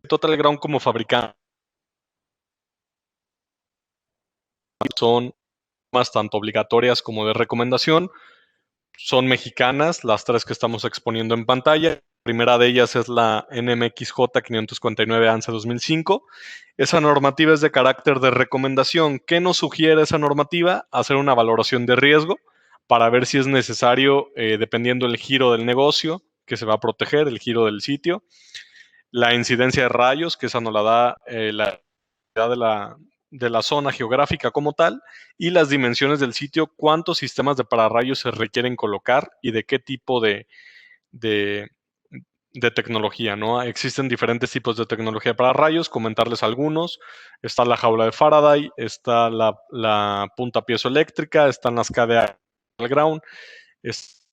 Total Ground como fabricante son más tanto obligatorias como de recomendación. Son mexicanas, las tres que estamos exponiendo en pantalla. La primera de ellas es la NMXJ 549 ANSE 2005. Esa normativa es de carácter de recomendación. ¿Qué nos sugiere esa normativa? Hacer una valoración de riesgo para ver si es necesario, dependiendo del giro del negocio que se va a proteger, el giro del sitio, la incidencia de rayos, que esa nos la da la de la zona geográfica como tal, y las dimensiones del sitio, cuántos sistemas de pararrayos se requieren colocar y de qué tipo de, de tecnología, ¿no? Existen diferentes tipos de tecnología para rayos, comentarles algunos. Está la jaula de Faraday, está la punta piezoeléctrica, están las KDA ground, es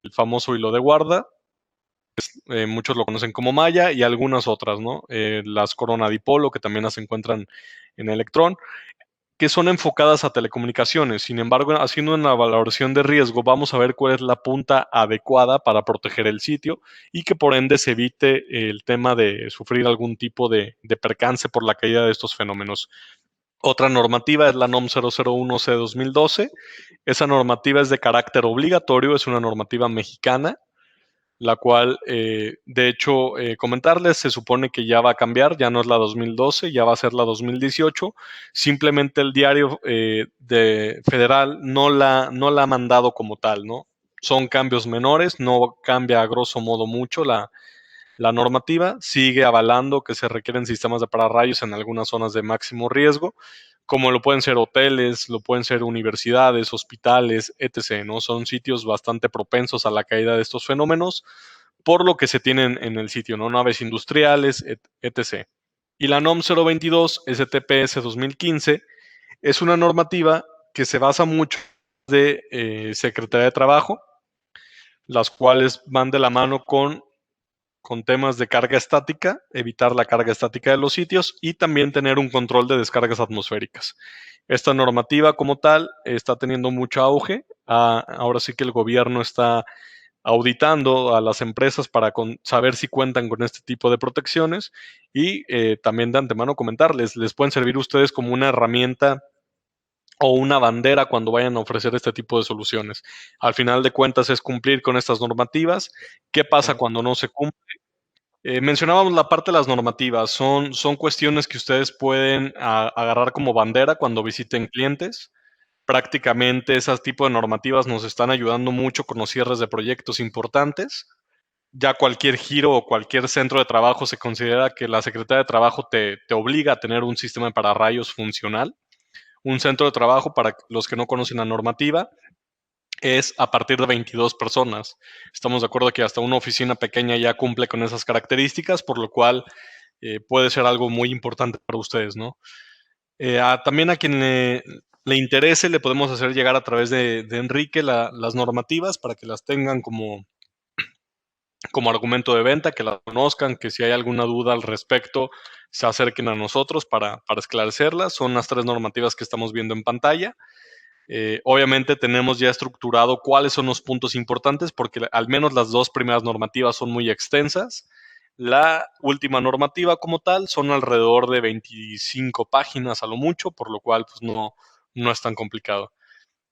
el famoso hilo de guarda, muchos lo conocen como malla, y algunas otras, ¿no? Las corona dipolo, que también las encuentran en Electron, que son enfocadas a telecomunicaciones. Sin embargo, haciendo una valoración de riesgo, vamos a ver cuál es la punta adecuada para proteger el sitio y que por ende se evite el tema de sufrir algún tipo de percance por la caída de estos fenómenos. Otra normativa es la NOM 001C 2012. Esa normativa es de carácter obligatorio, es una normativa mexicana, la cual, de hecho, comentarles, se supone que ya va a cambiar, ya no es la 2012, ya va a ser la 2018. Simplemente el diario de federal no la ha mandado como tal, ¿no? Son cambios menores, no cambia a grosso modo mucho la normativa, sigue avalando que se requieren sistemas de pararrayos en algunas zonas de máximo riesgo, como lo pueden ser hoteles, lo pueden ser universidades, hospitales, etc., ¿no? Son sitios bastante propensos a la caída de estos fenómenos, por lo que se tienen en el sitio, ¿no? Naves industriales, etc. Y la NOM 022 STPS 2015 es una normativa que se basa mucho de Secretaría de Trabajo, las cuales van de la mano con temas de carga estática, evitar la carga estática de los sitios y también tener un control de descargas atmosféricas. Esta normativa como tal está teniendo mucho auge. Ahora sí que el gobierno está auditando a las empresas para saber si cuentan con este tipo de protecciones y también de antemano comentarles, les pueden servir a ustedes como una herramienta o una bandera cuando vayan a ofrecer este tipo de soluciones. Al final de cuentas es cumplir con estas normativas. ¿Qué pasa cuando no se cumple? Mencionábamos la parte de las normativas, son cuestiones que ustedes pueden agarrar como bandera cuando visiten clientes. Prácticamente ese tipo de normativas nos están ayudando mucho con los cierres de proyectos importantes. Ya cualquier giro o cualquier centro de trabajo se considera que la Secretaría de Trabajo te obliga a tener un sistema de pararrayos funcional. Un centro de trabajo, para los que no conocen la normativa, es a partir de 22 personas. Estamos de acuerdo que hasta una oficina pequeña ya cumple con esas características, por lo cual puede ser algo muy importante para ustedes, ¿no? También a quien le interese, le podemos hacer llegar a través de Enrique las normativas para que las tengan como argumento de venta, que las conozcan, que si hay alguna duda al respecto, se acerquen a nosotros para esclarecerlas. Son las tres normativas que estamos viendo en pantalla. Obviamente tenemos ya estructurado cuáles son los puntos importantes, porque al menos las dos primeras normativas son muy extensas. La última normativa como tal son alrededor de 25 páginas a lo mucho, por lo cual pues no es tan complicado.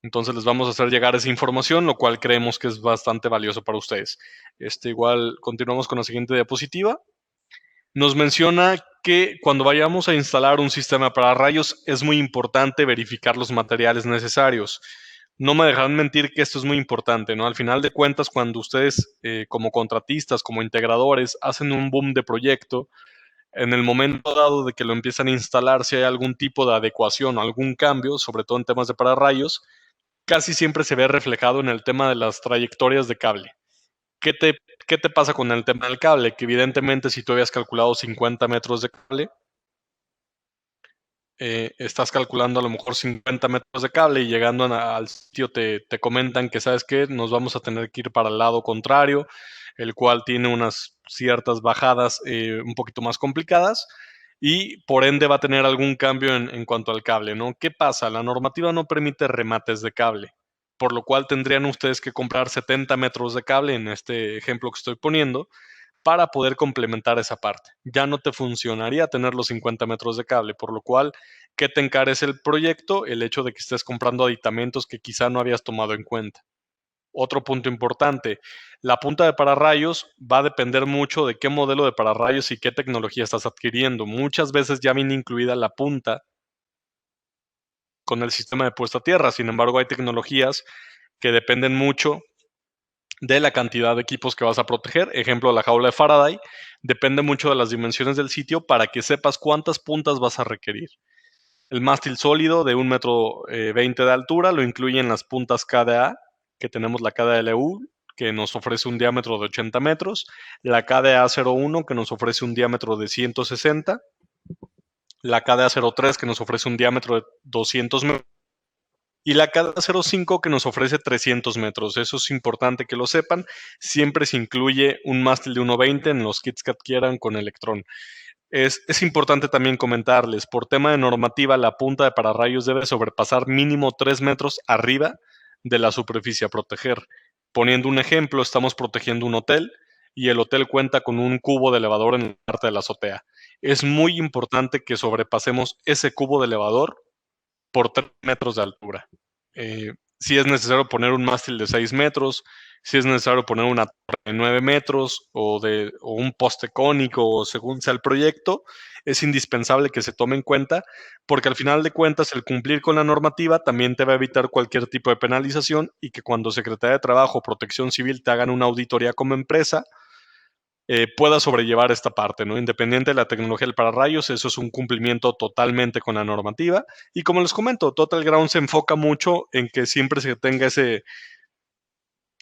Entonces les vamos a hacer llegar esa información, lo cual creemos que es bastante valioso para ustedes. Igual continuamos con la siguiente diapositiva. Nos menciona que cuando vayamos a instalar un sistema para rayos es muy importante verificar los materiales necesarios. No me dejarán mentir que esto es muy importante, ¿no? Al final de cuentas, cuando ustedes como contratistas, como integradores, hacen un boom de proyecto, en el momento dado de que lo empiezan a instalar, si hay algún tipo de adecuación o algún cambio, sobre todo en temas de pararrayos, casi siempre se ve reflejado en el tema de las trayectorias de cable. ¿Qué te, ¿Qué te pasa con el tema del cable? Que evidentemente si tú habías calculado 50 metros de cable, estás calculando a lo mejor 50 metros de cable y llegando al sitio te comentan que, ¿sabes qué? Nos vamos a tener que ir para el lado contrario, el cual tiene unas ciertas bajadas un poquito más complicadas y por ende va a tener algún cambio en cuanto al cable, ¿no? ¿Qué pasa? La normativa no permite remates de cable, por lo cual tendrían ustedes que comprar 70 metros de cable en este ejemplo que estoy poniendo para poder complementar esa parte. Ya no te funcionaría tener los 50 metros de cable, por lo cual, ¿qué te encarece el proyecto? El hecho de que estés comprando aditamentos que quizá no habías tomado en cuenta. Otro punto importante, la punta de pararrayos va a depender mucho de qué modelo de pararrayos y qué tecnología estás adquiriendo. Muchas veces ya viene incluida la punta con el sistema de puesta a tierra. Sin embargo, hay tecnologías que dependen mucho de la cantidad de equipos que vas a proteger. Ejemplo, la jaula de Faraday depende mucho de las dimensiones del sitio para que sepas cuántas puntas vas a requerir. El mástil sólido de 1,20 m de altura lo incluyen las puntas KDA, que tenemos la KDA-LU, que nos ofrece un diámetro de 80 metros, la KDA-01, que nos ofrece un diámetro de 160, la KDA-03, que nos ofrece un diámetro de 200 metros, y la KDA-05, que nos ofrece 300 metros. Eso es importante que lo sepan. Siempre se incluye un mástil de 1,20 en los kits que adquieran con Electron. Es importante también comentarles, por tema de normativa, la punta de pararrayos debe sobrepasar mínimo 3 metros arriba de la superficie a proteger. Poniendo un ejemplo, estamos protegiendo un hotel y el hotel cuenta con un cubo de elevador en la parte de la azotea. Es muy importante que sobrepasemos ese cubo de elevador por 3 metros de altura. Si es necesario poner un mástil de 6 metros, si es necesario poner una torre de 9 metros o un poste cónico, o según sea el proyecto, es indispensable que se tome en cuenta, porque al final de cuentas el cumplir con la normativa también te va a evitar cualquier tipo de penalización, y que cuando Secretaría de Trabajo o Protección Civil te hagan una auditoría como empresa, pueda sobrellevar esta parte, ¿no? Independiente de la tecnología del pararrayos, eso es un cumplimiento totalmente con la normativa. Y como les comento, Total Ground se enfoca mucho en que siempre se tenga ese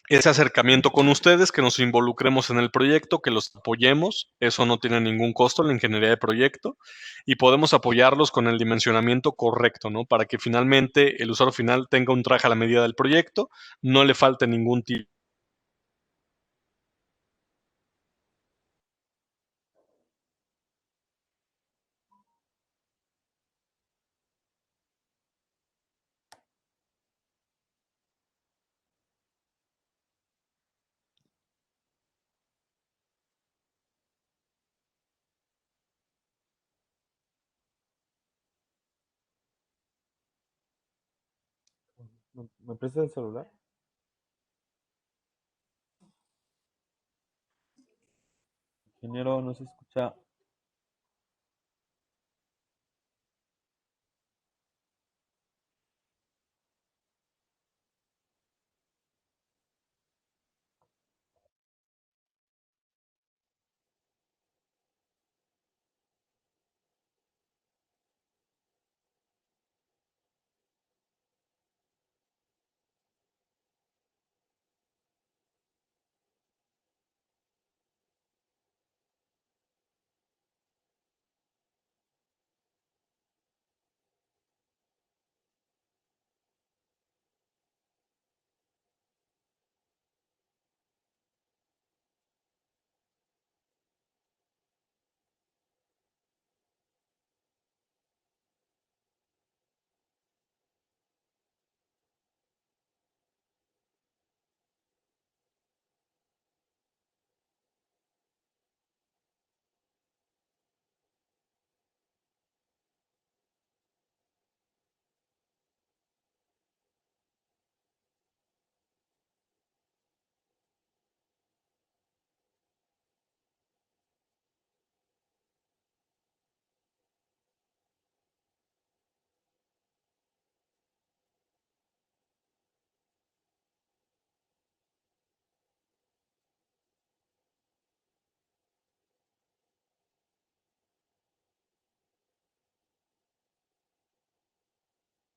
acercamiento con ustedes, que nos involucremos en el proyecto, que los apoyemos. Eso no tiene ningún costo en la ingeniería de proyecto, y podemos apoyarlos con el dimensionamiento correcto, ¿no? Para que finalmente el usuario final tenga un traje a la medida del proyecto, no le falte ningún tipo. ¿Me prestas el celular? Ingeniero, no se escucha.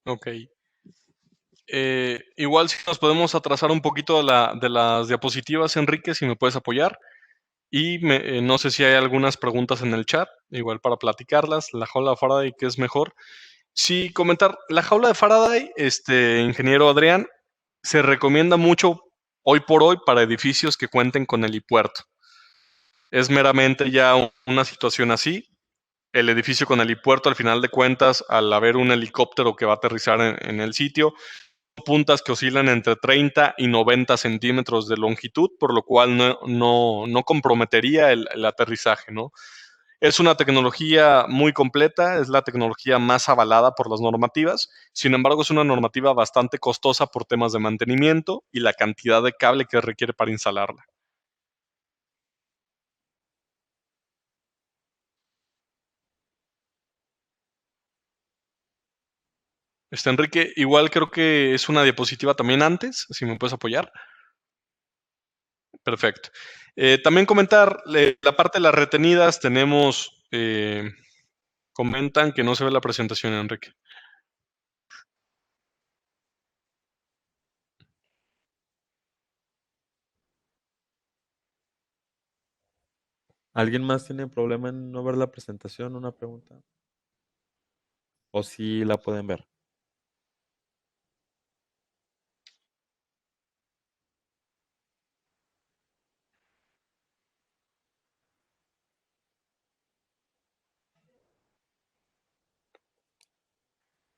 Ok. Igual si nos podemos atrasar un poquito de las diapositivas, Enrique, si me puedes apoyar. Y no sé si hay algunas preguntas en el chat, igual para platicarlas. La jaula de Faraday, ¿qué es mejor? Sí, comentar. La jaula de Faraday, ingeniero Adrián, se recomienda mucho hoy por hoy para edificios que cuenten con helipuerto. Es meramente ya una situación así. El edificio con helipuerto, al final de cuentas, al haber un helicóptero que va a aterrizar en el sitio, puntas que oscilan entre 30 y 90 centímetros de longitud, por lo cual no comprometería el aterrizaje, ¿no? Es una tecnología muy completa, es la tecnología más avalada por las normativas. Sin embargo, es una normativa bastante costosa por temas de mantenimiento y la cantidad de cable que requiere para instalarla. Enrique, igual creo que es una diapositiva también antes, si me puedes apoyar. Perfecto. También comentar la parte de las retenidas, tenemos, comentan que no se ve la presentación, Enrique. ¿Alguien más tiene problema en no ver la presentación? Una pregunta. ¿O si la pueden ver?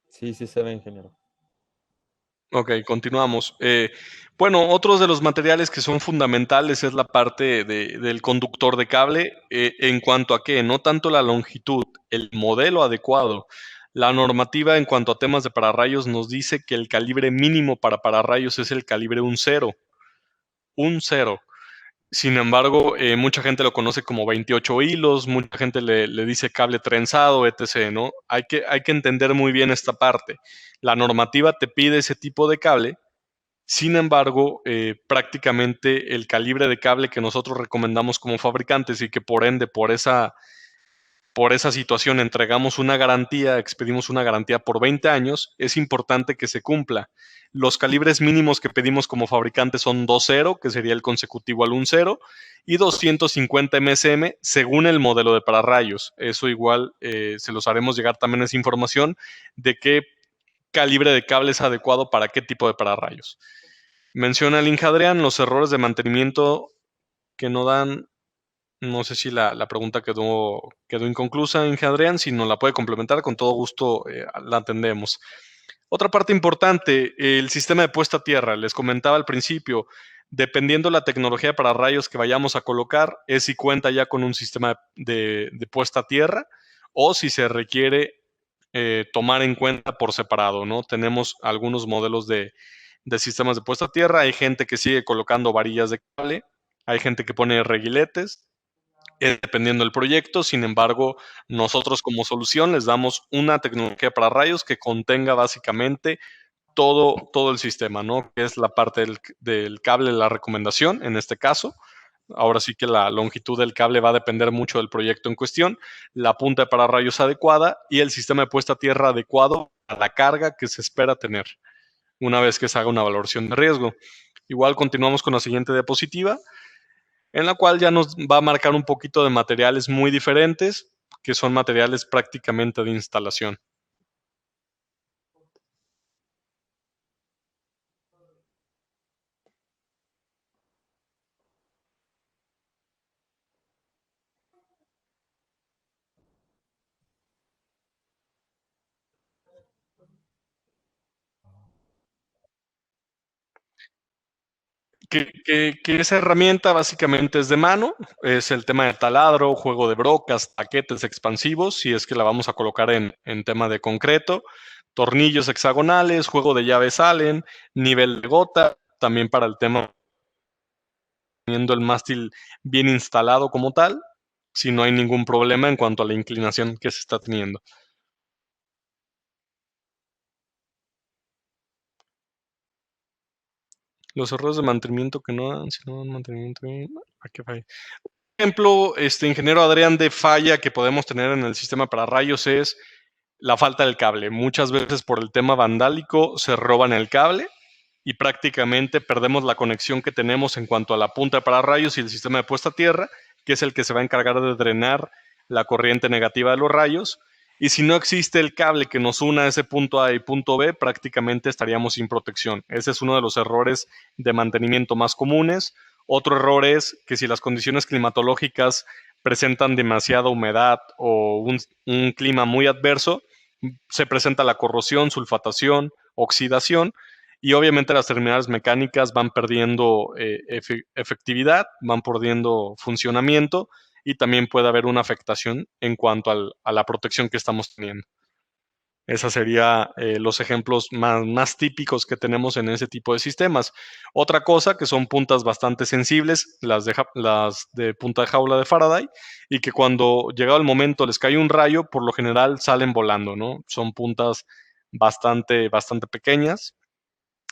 Sí, sí se ve, ingeniero. Ok, continuamos. Bueno, otros de los materiales que son fundamentales es la parte del conductor de cable, en cuanto a que no tanto la longitud, el modelo adecuado. La normativa en cuanto a temas de pararrayos nos dice que el calibre mínimo para pararrayos es el calibre 1.0. 1.0. Sin embargo, mucha gente lo conoce como 28 hilos, mucha gente le dice cable trenzado, etc., ¿no? Hay que entender muy bien esta parte. La normativa te pide ese tipo de cable. Sin embargo, prácticamente el calibre de cable que nosotros recomendamos como fabricantes y que por ende, por esa situación entregamos una garantía, expedimos una garantía por 20 años, es importante que se cumpla. Los calibres mínimos que pedimos como fabricantes son 2.0, que sería el consecutivo al 1.0, y 250 MSM según el modelo de pararrayos. Eso igual se los haremos llegar también esa información de qué calibre de cable es adecuado para qué tipo de pararrayos. Menciona el Inge Adrián los errores de mantenimiento que no dan. No sé si la pregunta quedó inconclusa, Inge Adrián. Si nos la puede complementar, con todo gusto la atendemos. Otra parte importante, el sistema de puesta a tierra. Les comentaba al principio, dependiendo la tecnología para rayos que vayamos a colocar, es si cuenta ya con un sistema de puesta a tierra o si se requiere tomar en cuenta por separado, ¿no? Tenemos algunos modelos de sistemas de puesta a tierra. Hay gente que sigue colocando varillas de cable, hay gente que pone reguiletes, dependiendo del proyecto. Sin embargo, nosotros como solución les damos una tecnología para rayos que contenga básicamente todo el sistema, ¿no? Que es la parte del cable, la recomendación en este caso. Ahora sí que la longitud del cable va a depender mucho del proyecto en cuestión, la punta de pararrayos adecuada y el sistema de puesta a tierra adecuado a la carga que se espera tener una vez que se haga una valoración de riesgo. Igual continuamos con la siguiente diapositiva, en la cual ya nos va a marcar un poquito de materiales muy diferentes, que son materiales prácticamente de instalación. Que esa herramienta básicamente es de mano, es el tema de taladro, juego de brocas, taquetes expansivos, si es que la vamos a colocar en tema de concreto, tornillos hexagonales, juego de llaves Allen, nivel de gota, también para el tema teniendo el mástil bien instalado como tal, si no hay ningún problema en cuanto a la inclinación que se está teniendo. Los errores de mantenimiento que no dan, si no dan mantenimiento, ¿a qué falla? Ejemplo, ingeniero Adrián, de falla que podemos tener en el sistema para rayos es la falta del cable. Muchas veces por el tema vandálico se roban el cable y prácticamente perdemos la conexión que tenemos en cuanto a la punta de pararrayos y el sistema de puesta a tierra, que es el que se va a encargar de drenar la corriente negativa de los rayos. Y si no existe el cable que nos una a ese punto A y punto B, prácticamente estaríamos sin protección. Ese es uno de los errores de mantenimiento más comunes. Otro error es que si las condiciones climatológicas presentan demasiada humedad o un clima muy adverso, se presenta la corrosión, sulfatación, oxidación, y obviamente las terminales mecánicas van perdiendo efectividad, van perdiendo funcionamiento y también puede haber una afectación en cuanto a la protección que estamos teniendo. Esos serían los ejemplos más típicos que tenemos en ese tipo de sistemas. Otra cosa que son puntas bastante sensibles, las de punta de jaula de Faraday, y que cuando llegado el momento les cae un rayo, por lo general salen volando, ¿no? Son puntas bastante pequeñas,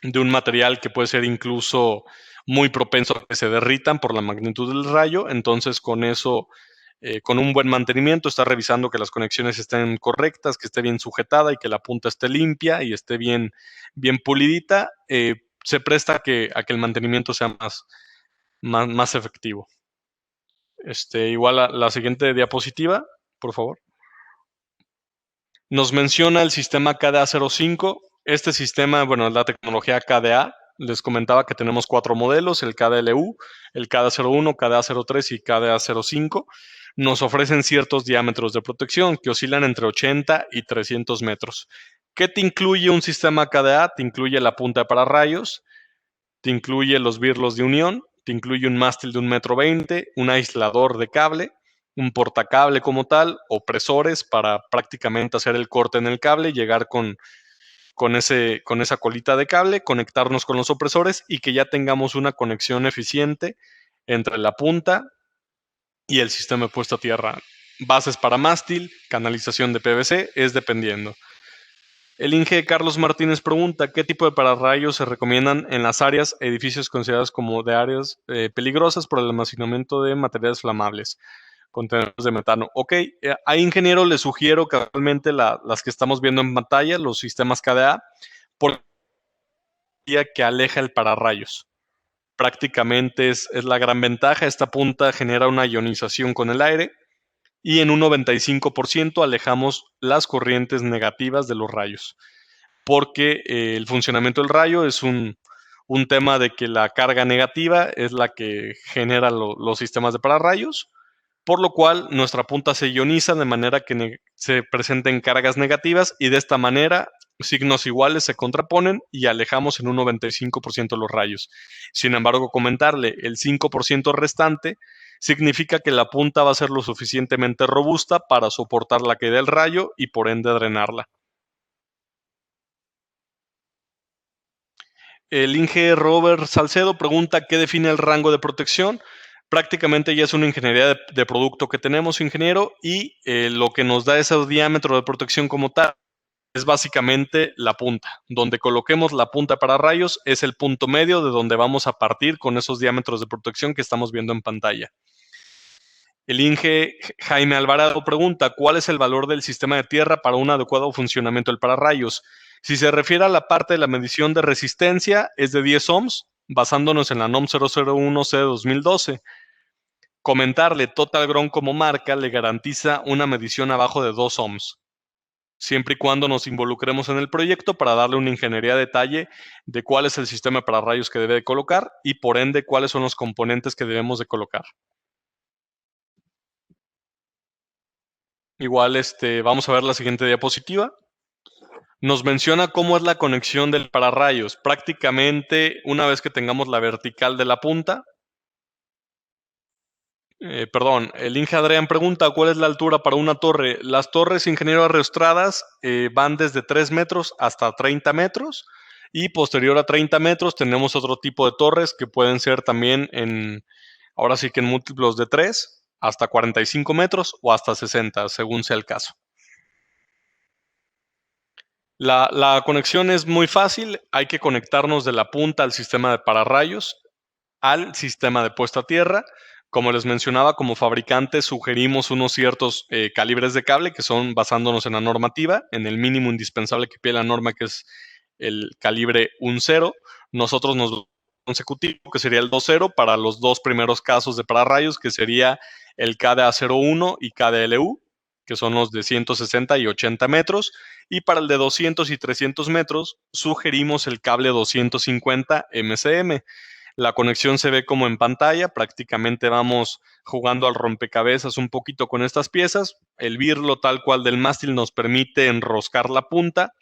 de un material que puede ser incluso muy propenso a que se derritan por la magnitud del rayo. Entonces, con eso, con un buen mantenimiento, está revisando que las conexiones estén correctas, que esté bien sujetada y que la punta esté limpia y esté bien pulidita, se presta a que el mantenimiento sea más efectivo. Igual a la siguiente diapositiva, por favor. Nos menciona el sistema KDA-05. Este sistema, bueno, es la tecnología KDA. Les comentaba que tenemos 4 modelos, el KDLU, el KDA-01, KDA-03 y KDA-05. Nos ofrecen ciertos diámetros de protección que oscilan entre 80 y 300 metros. ¿Qué te incluye un sistema KDA? Te incluye la punta de pararrayos, te incluye los birlos de unión, te incluye un mástil de 1,20 m, un aislador de cable, un portacable como tal, opresores para prácticamente hacer el corte en el cable, llegar con esa colita de cable, conectarnos con los opresores y que ya tengamos una conexión eficiente entre la punta y el sistema de puesta a tierra. Bases para mástil, canalización de PVC, es dependiendo. El Inge Carlos Martínez pregunta, ¿qué tipo de pararrayos se recomiendan en las áreas, edificios considerados como de áreas peligrosas por el almacenamiento de materiales flamables, contenedores de metano? Ok, a ingeniero le sugiero que realmente las que estamos viendo en pantalla, los sistemas KDA, por que aleja el pararrayos. Prácticamente es la gran ventaja. Esta punta genera una ionización con el aire y en un 95% alejamos las corrientes negativas de los rayos, porque el funcionamiento del rayo es un tema de que la carga negativa es la que genera los sistemas de pararrayos, por lo cual nuestra punta se ioniza de manera que se presenten cargas negativas y de esta manera signos iguales se contraponen y alejamos en un 95% los rayos. Sin embargo, comentarle, el 5% restante significa que la punta va a ser lo suficientemente robusta para soportar la caída del rayo y por ende drenarla. El Inge Robert Salcedo pregunta qué define el rango de protección. Prácticamente ya es una ingeniería de producto que tenemos, ingeniero, y lo que nos da ese diámetro de protección como tal es básicamente la punta. Donde coloquemos la punta para rayos es el punto medio de donde vamos a partir con esos diámetros de protección que estamos viendo en pantalla. El Inge Jaime Alvarado pregunta, ¿cuál es el valor del sistema de tierra para un adecuado funcionamiento del pararrayos? Si se refiere a la parte de la medición de resistencia, es de 10 ohms, basándonos en la NOM 001C de 2012. Comentarle, Total Ground como marca le garantiza una medición abajo de 2 ohms, siempre y cuando nos involucremos en el proyecto para darle una ingeniería de detalle de cuál es el sistema de pararrayos que debe de colocar y por ende cuáles son los componentes que debemos de colocar. Igual, vamos a ver la siguiente diapositiva. Nos menciona cómo es la conexión del pararrayos. Prácticamente, una vez que tengamos la vertical de la punta, el Inge Adrián pregunta, ¿cuál es la altura para una torre? Las torres, ingeniero, arrastradas van desde 3 metros hasta 30 metros y posterior a 30 metros tenemos otro tipo de torres que pueden ser también ahora sí que en múltiplos de 3 hasta 45 metros o hasta 60, según sea el caso. La conexión es muy fácil, hay que conectarnos de la punta al sistema de pararrayos, al sistema de puesta a tierra. Como les mencionaba, como fabricante sugerimos unos ciertos calibres de cable que son basándonos en la normativa, en el mínimo indispensable que pide la norma, que es el calibre 1.0. Nosotros nos consecutivo, que sería el 2.0 para los dos primeros casos de pararrayos, que sería el KDA-01 y KDLU, que son los de 160 y 80 metros. Y para el de 200 y 300 metros, sugerimos el cable 250 MCM. La conexión se ve como en pantalla, prácticamente vamos jugando al rompecabezas un poquito con estas piezas. El birlo tal cual del mástil nos permite enroscar la punta.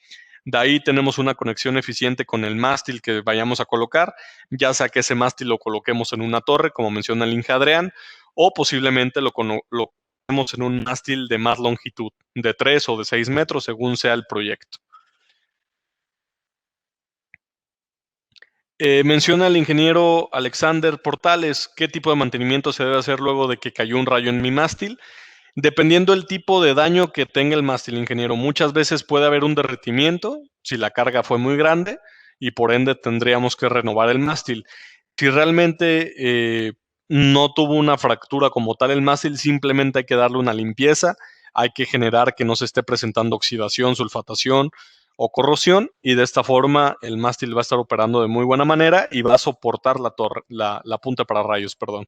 De ahí tenemos una conexión eficiente con el mástil que vayamos a colocar, ya sea que ese mástil lo coloquemos en una torre, como menciona el Inge Adrián, o posiblemente lo coloquemos en un mástil de más longitud, de 3 o de 6 metros, según sea el proyecto. Menciona el ingeniero Alexander Portales qué tipo de mantenimiento se debe hacer luego de que cayó un rayo en mi mástil. Dependiendo del tipo de daño que tenga el mástil, ingeniero, muchas veces puede haber un derretimiento si la carga fue muy grande y por ende tendríamos que renovar el mástil. Si realmente no tuvo una fractura como tal el mástil, simplemente hay que darle una limpieza, hay que generar que no se esté presentando oxidación, sulfatación o corrosión y de esta forma el mástil va a estar operando de muy buena manera y va a soportar la punta para rayos, perdón.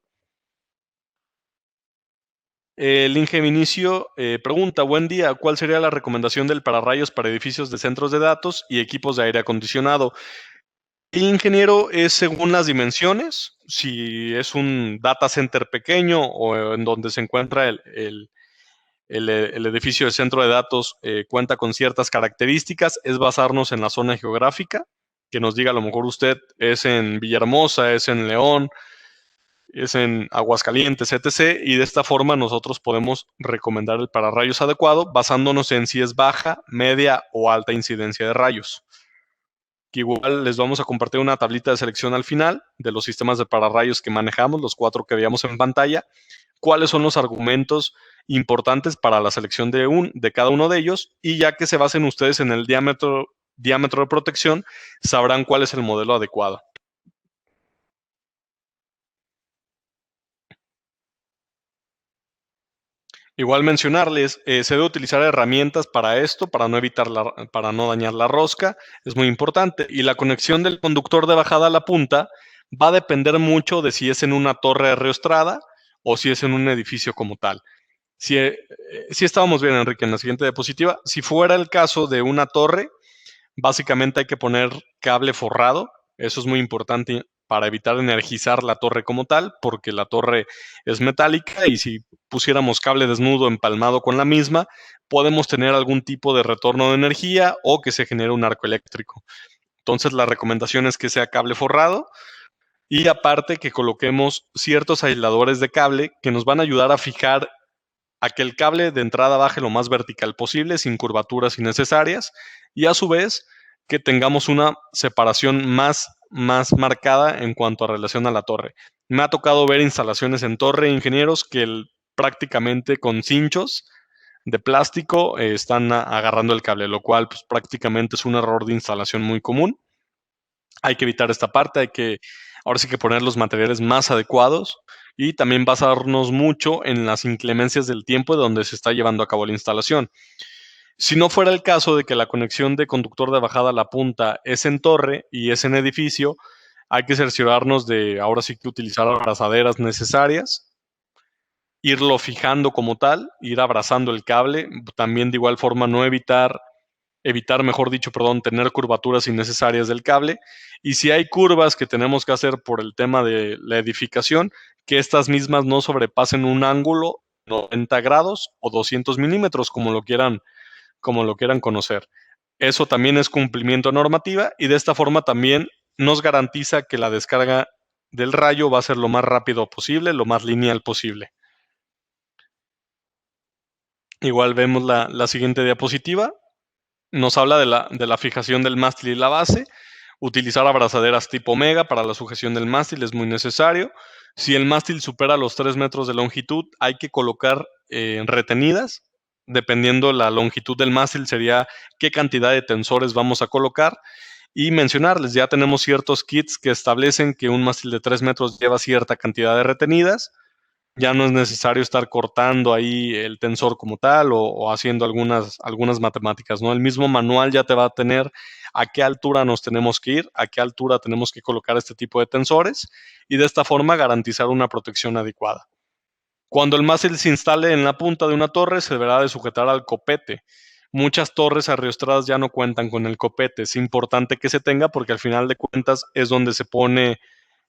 El Inge Vinicio pregunta, buen día, ¿cuál sería la recomendación del pararrayos para edificios de centros de datos y equipos de aire acondicionado? El ingeniero es según las dimensiones, si es un data center pequeño o en donde se encuentra el edificio de centro de datos cuenta con ciertas características, es basarnos en la zona geográfica, que nos diga a lo mejor usted es en Villahermosa, es en León, es en Aguascalientes, etc. Y de esta forma nosotros podemos recomendar el pararrayos adecuado basándonos en si es baja, media o alta incidencia de rayos. Que igual les vamos a compartir una tablita de selección al final de los sistemas de pararrayos que manejamos, los 4 que veíamos en pantalla, cuáles son los argumentos importantes para la selección de cada uno de ellos y ya que se basen ustedes en el diámetro de protección, sabrán cuál es el modelo adecuado. Igual mencionarles, se debe utilizar herramientas para esto, para no dañar la rosca, es muy importante. Y la conexión del conductor de bajada a la punta va a depender mucho de si es en una torre reostrada o si es en un edificio como tal. Si estábamos bien, Enrique, en la siguiente diapositiva. Si fuera el caso de una torre, básicamente hay que poner cable forrado. Eso es muy importante para evitar energizar la torre como tal, porque la torre es metálica y si pusiéramos cable desnudo empalmado con la misma, podemos tener algún tipo de retorno de energía o que se genere un arco eléctrico. Entonces la recomendación es que sea cable forrado y aparte que coloquemos ciertos aisladores de cable que nos van a ayudar a fijar a que el cable de entrada baje lo más vertical posible, sin curvaturas innecesarias, y a su vez que tengamos una separación más marcada en cuanto a relación a la torre. Me ha tocado ver instalaciones en torre, ingenieros, que prácticamente con cinchos de plástico están agarrando el cable, lo cual pues, prácticamente es un error de instalación muy común. Hay que evitar esta parte, ahora sí que poner los materiales más adecuados y también basarnos mucho en las inclemencias del tiempo de donde se está llevando a cabo la instalación. Si no fuera el caso de que la conexión de conductor de bajada a la punta es en torre y es en edificio, hay que cerciorarnos de ahora sí que utilizar abrazaderas necesarias, irlo fijando como tal, ir abrazando el cable, también de igual forma no evitar, mejor dicho, perdón, tener curvaturas innecesarias del cable. Y si hay curvas que tenemos que hacer por el tema de la edificación, que estas mismas no sobrepasen un ángulo 90 grados o 200 milímetros, como lo quieran conocer. Eso también es cumplimiento normativa y de esta forma también nos garantiza que la descarga del rayo va a ser lo más rápido posible, lo más lineal posible. Igual vemos la siguiente diapositiva. Nos habla de la fijación del mástil y la base. Utilizar abrazaderas tipo Omega para la sujeción del mástil es muy necesario. Si el mástil supera los 3 metros de longitud, hay que colocar retenidas. Dependiendo la longitud del mástil, sería qué cantidad de tensores vamos a colocar. Y mencionarles, ya tenemos ciertos kits que establecen que un mástil de 3 metros lleva cierta cantidad de retenidas. Ya no es necesario estar cortando ahí el tensor como tal o haciendo algunas matemáticas, ¿no? El mismo manual ya te va a tener a qué altura nos tenemos que ir, a qué altura tenemos que colocar este tipo de tensores y de esta forma garantizar una protección adecuada. Cuando el mástil se instale en la punta de una torre, se deberá de sujetar al copete. Muchas torres arriostradas ya no cuentan con el copete. Es importante que se tenga porque al final de cuentas es donde se pone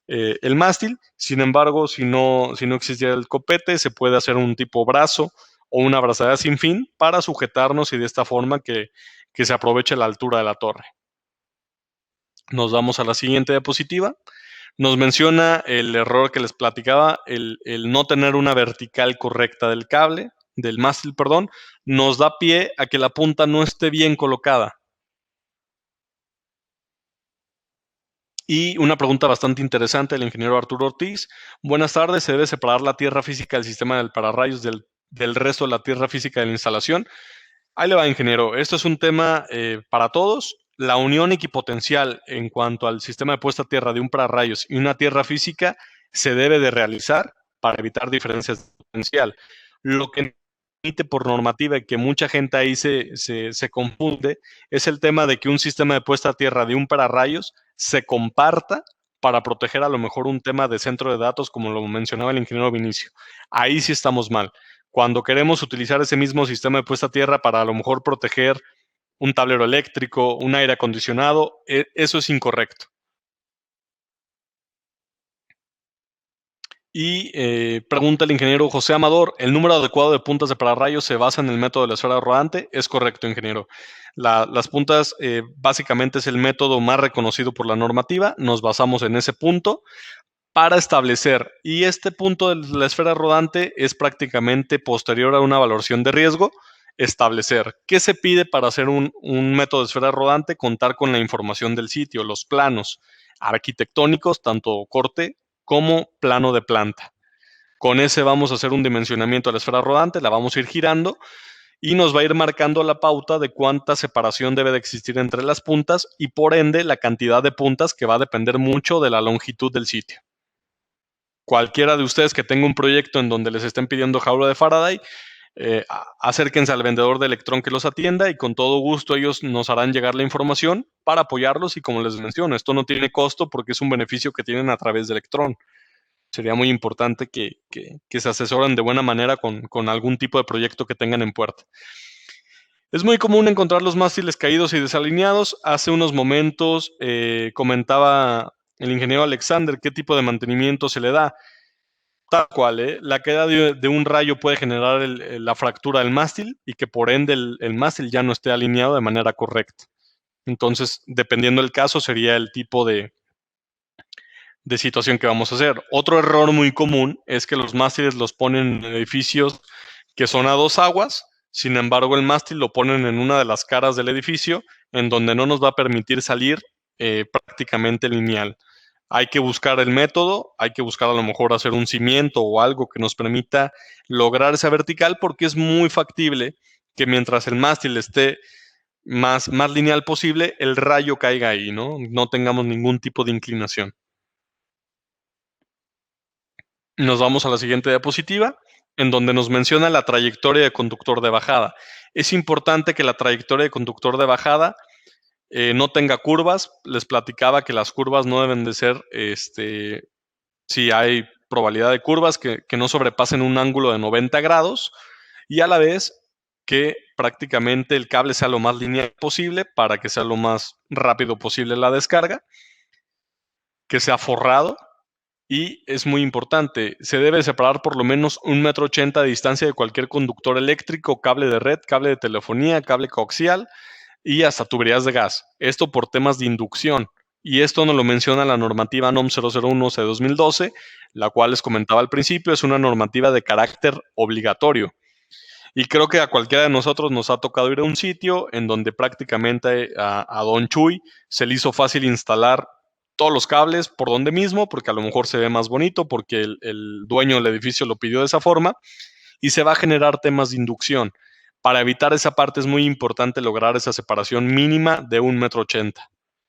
el mástil. Sin embargo, si no existiera el copete, se puede hacer un tipo brazo o una abrazadera sin fin para sujetarnos y de esta forma que que se aproveche la altura de la torre. Nos vamos a la siguiente diapositiva. Nos menciona el error que les platicaba, el no tener una vertical correcta del cable, del mástil, perdón, nos da pie a que la punta no esté bien colocada. Y una pregunta bastante interesante del ingeniero Arturo Ortiz. Buenas tardes, ¿se debe separar la tierra física del sistema del pararrayos del resto de la tierra física de la instalación? Ahí le va, ingeniero. Esto es un tema para todos. La unión equipotencial en cuanto al sistema de puesta a tierra de un pararrayos y una tierra física se debe de realizar para evitar diferencias de potencial. Lo que permite por normativa y que mucha gente ahí se confunde es el tema de que un sistema de puesta a tierra de un pararrayos se comparta para proteger a lo mejor un tema de centro de datos, como lo mencionaba el ingeniero Vinicio. Ahí sí estamos mal. Cuando queremos utilizar ese mismo sistema de puesta a tierra para a lo mejor proteger un tablero eléctrico, un aire acondicionado, eso es incorrecto. Y pregunta el ingeniero José Amador, ¿el número adecuado de puntas de pararrayos se basa en el método de la esfera rodante? Es correcto, ingeniero. Las puntas básicamente es el método más reconocido por la normativa, nos basamos en ese punto para establecer, y este punto de la esfera rodante es prácticamente posterior a una valoración de riesgo, establecer qué se pide para hacer un método de esfera rodante, contar con la información del sitio, los planos arquitectónicos, tanto corte como plano de planta. Con ese vamos a hacer un dimensionamiento de la esfera rodante, la vamos a ir girando y nos va a ir marcando la pauta de cuánta separación debe de existir entre las puntas y por ende la cantidad de puntas que va a depender mucho de la longitud del sitio. Cualquiera de ustedes que tenga un proyecto en donde les estén pidiendo jaula de Faraday, acérquense al vendedor de electrón que los atienda y con todo gusto ellos nos harán llegar la información para apoyarlos y como les menciono, esto no tiene costo porque es un beneficio que tienen a través de electrón. Sería muy importante que se asesoren de buena manera con algún tipo de proyecto que tengan en puerta. Es muy común encontrar los mástiles caídos y desalineados. Hace unos momentos comentaba el ingeniero Alexander qué tipo de mantenimiento se le da. Tal cual, la caída de un rayo puede generar la fractura del mástil y que por ende el mástil ya no esté alineado de manera correcta. Entonces, dependiendo del caso, sería el tipo de situación que vamos a hacer. Otro error muy común es que los mástiles los ponen en edificios que son a dos aguas, sin embargo el mástil lo ponen en una de las caras del edificio en donde no nos va a permitir salir prácticamente lineal. Hay que buscar el método, hay que buscar a lo mejor hacer un cimiento o algo que nos permita lograr esa vertical porque es muy factible que mientras el mástil esté más lineal posible, el rayo caiga ahí, ¿no? No tengamos ningún tipo de inclinación. Nos vamos a la siguiente diapositiva, en donde nos menciona la trayectoria de conductor de bajada. Es importante que la trayectoria de conductor de bajada no tenga curvas. Les platicaba que las curvas no deben de ser, si hay probabilidad de curvas, que no sobrepasen un ángulo de 90 grados y a la vez que prácticamente el cable sea lo más lineal posible para que sea lo más rápido posible la descarga, que sea forrado. Y es muy importante, se debe separar por lo menos 1,80 m de distancia de cualquier conductor eléctrico, cable de red, cable de telefonía, cable coaxial y hasta tuberías de gas. Esto por temas de inducción. Y esto nos lo menciona la normativa NOM 001/2012, la cual les comentaba al principio, es una normativa de carácter obligatorio. Y creo que a cualquiera de nosotros nos ha tocado ir a un sitio en donde prácticamente a Don Chuy se le hizo fácil instalar todos los cables por donde mismo, porque a lo mejor se ve más bonito, porque el dueño del edificio lo pidió de esa forma, y se va a generar temas de inducción. Para evitar esa parte es muy importante lograr esa separación mínima de 1,80 m,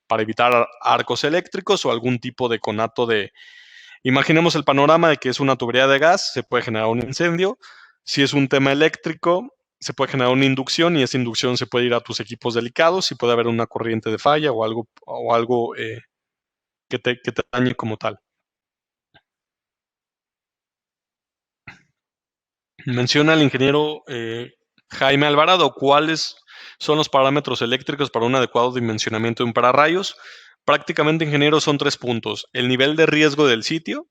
para evitar arcos eléctricos o algún tipo de conato de... Imaginemos el panorama de que es una tubería de gas, se puede generar un incendio. Si es un tema eléctrico, se puede generar una inducción y esa inducción se puede ir a tus equipos delicados y puede haber una corriente de falla o algo que te dañe como tal. Menciona el ingeniero Jaime Alvarado cuáles son los parámetros eléctricos para un adecuado dimensionamiento de un pararrayos. Prácticamente, ingeniero, son 3 puntos. El nivel de riesgo del sitio.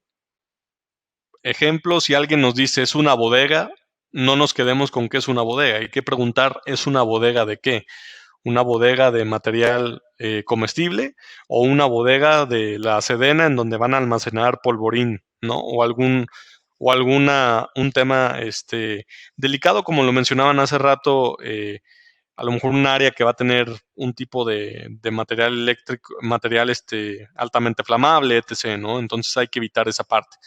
Ejemplo, si alguien nos dice es una bodega, no nos quedemos con qué es una bodega. Hay que preguntar, ¿es una bodega de qué? una bodega de material comestible o una bodega de la Sedena en donde van a almacenar polvorín, ¿no? Un tema delicado, como lo mencionaban hace rato, a lo mejor un área que va a tener un tipo de material eléctrico, material altamente flamable, etc., ¿no? Entonces hay que evitar esa parte.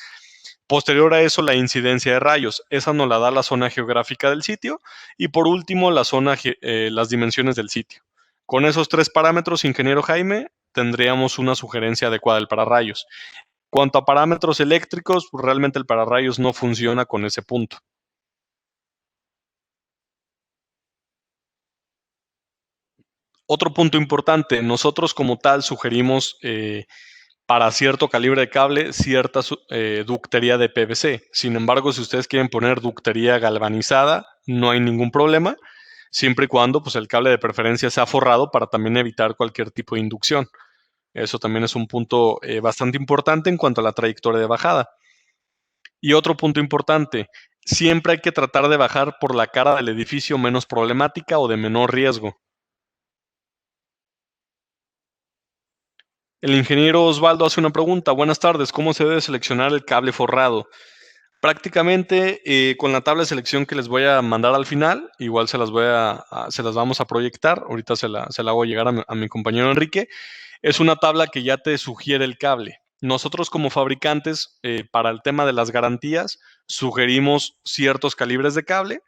Posterior a eso, la incidencia de rayos. Esa nos la da la zona geográfica del sitio. Y por último, las dimensiones del sitio. Con esos tres parámetros, ingeniero Jaime, tendríamos una sugerencia adecuada del pararrayos. Cuanto a parámetros eléctricos, realmente el pararrayos no funciona con ese punto. Otro punto importante, nosotros como tal sugerimos para cierto calibre de cable cierta ductería de PVC. Sin embargo, si ustedes quieren poner ductería galvanizada, no hay ningún problema, siempre y cuando pues, el cable de preferencia sea forrado para también evitar cualquier tipo de inducción. Eso también es un punto bastante importante en cuanto a la trayectoria de bajada. Y otro punto importante, siempre hay que tratar de bajar por la cara del edificio menos problemática o de menor riesgo. El ingeniero Osvaldo hace una pregunta. Buenas tardes, ¿cómo se debe seleccionar el cable forrado? Prácticamente con la tabla de selección que les voy a mandar al final, igual se las vamos a proyectar, ahorita se la hago llegar a mi compañero Enrique, es una tabla que ya te sugiere el cable. Nosotros como fabricantes, para el tema de las garantías, sugerimos ciertos calibres de cable,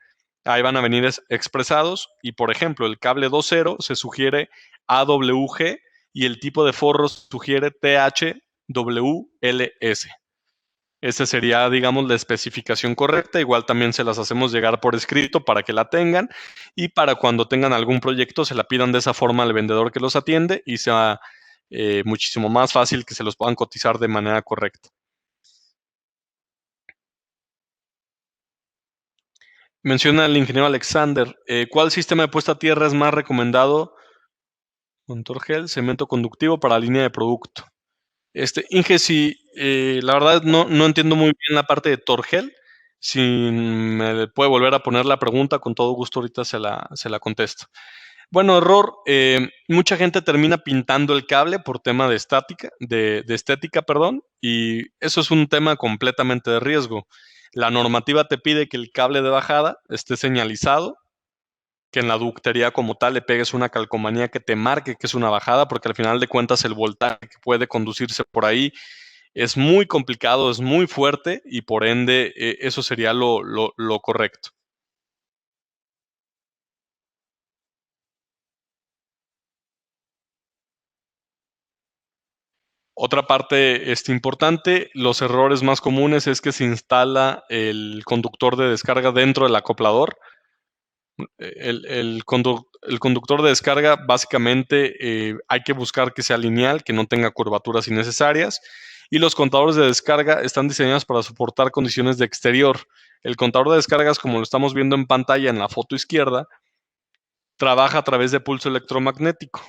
ahí van a venir expresados, y por ejemplo, el cable 2.0 se sugiere AWG y el tipo de forro sugiere THWLS. Esa sería, digamos, la especificación correcta. Igual también se las hacemos llegar por escrito para que la tengan y para cuando tengan algún proyecto se la pidan de esa forma al vendedor que los atiende y sea muchísimo más fácil que se los puedan cotizar de manera correcta. Menciona el ingeniero Alexander, ¿cuál sistema de puesta a tierra es más recomendado? Con Torgel, cemento conductivo para línea de producto. Inge, sí, la verdad no entiendo muy bien la parte de Torgel. Si me puede volver a poner la pregunta, con todo gusto ahorita se la contesto. Bueno, error. Mucha gente termina pintando el cable por tema de estética, perdón, y eso es un tema completamente de riesgo. La normativa te pide que el cable de bajada esté señalizado, que en la ductería como tal le pegues una calcomanía que te marque que es una bajada, porque al final de cuentas el voltaje que puede conducirse por ahí es muy complicado, es muy fuerte y por ende eso sería lo correcto. Otra parte importante, los errores más comunes es que se instala el conductor de descarga dentro del acoplador. El conductor de descarga básicamente hay que buscar que sea lineal, que no tenga curvaturas innecesarias. Y los contadores de descarga están diseñados para soportar condiciones de exterior. El contador de descargas, como lo estamos viendo en pantalla en la foto izquierda, trabaja a través de pulso electromagnético,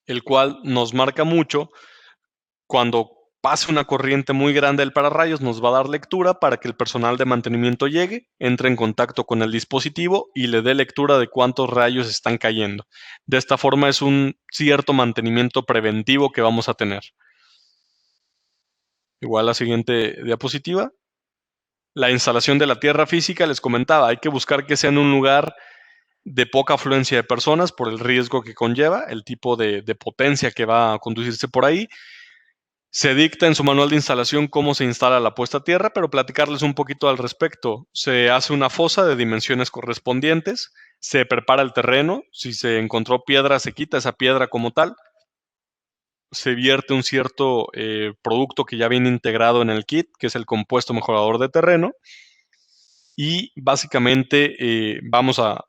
el cual nos marca mucho cuando pase una corriente muy grande del pararrayos, nos va a dar lectura para que el personal de mantenimiento llegue, entre en contacto con el dispositivo y le dé lectura de cuántos rayos están cayendo. De esta forma es un cierto mantenimiento preventivo que vamos a tener. Igual la siguiente diapositiva. La instalación de la tierra física, les comentaba, hay que buscar que sea en un lugar de poca afluencia de personas por el riesgo que conlleva, el tipo de potencia que va a conducirse por ahí. Se dicta en su manual de instalación cómo se instala la puesta a tierra, pero platicarles un poquito al respecto. Se hace una fosa de dimensiones correspondientes, se prepara el terreno, si se encontró piedra, se quita esa piedra como tal, se vierte un cierto producto que ya viene integrado en el kit, que es el compuesto mejorador de terreno, y básicamente vamos a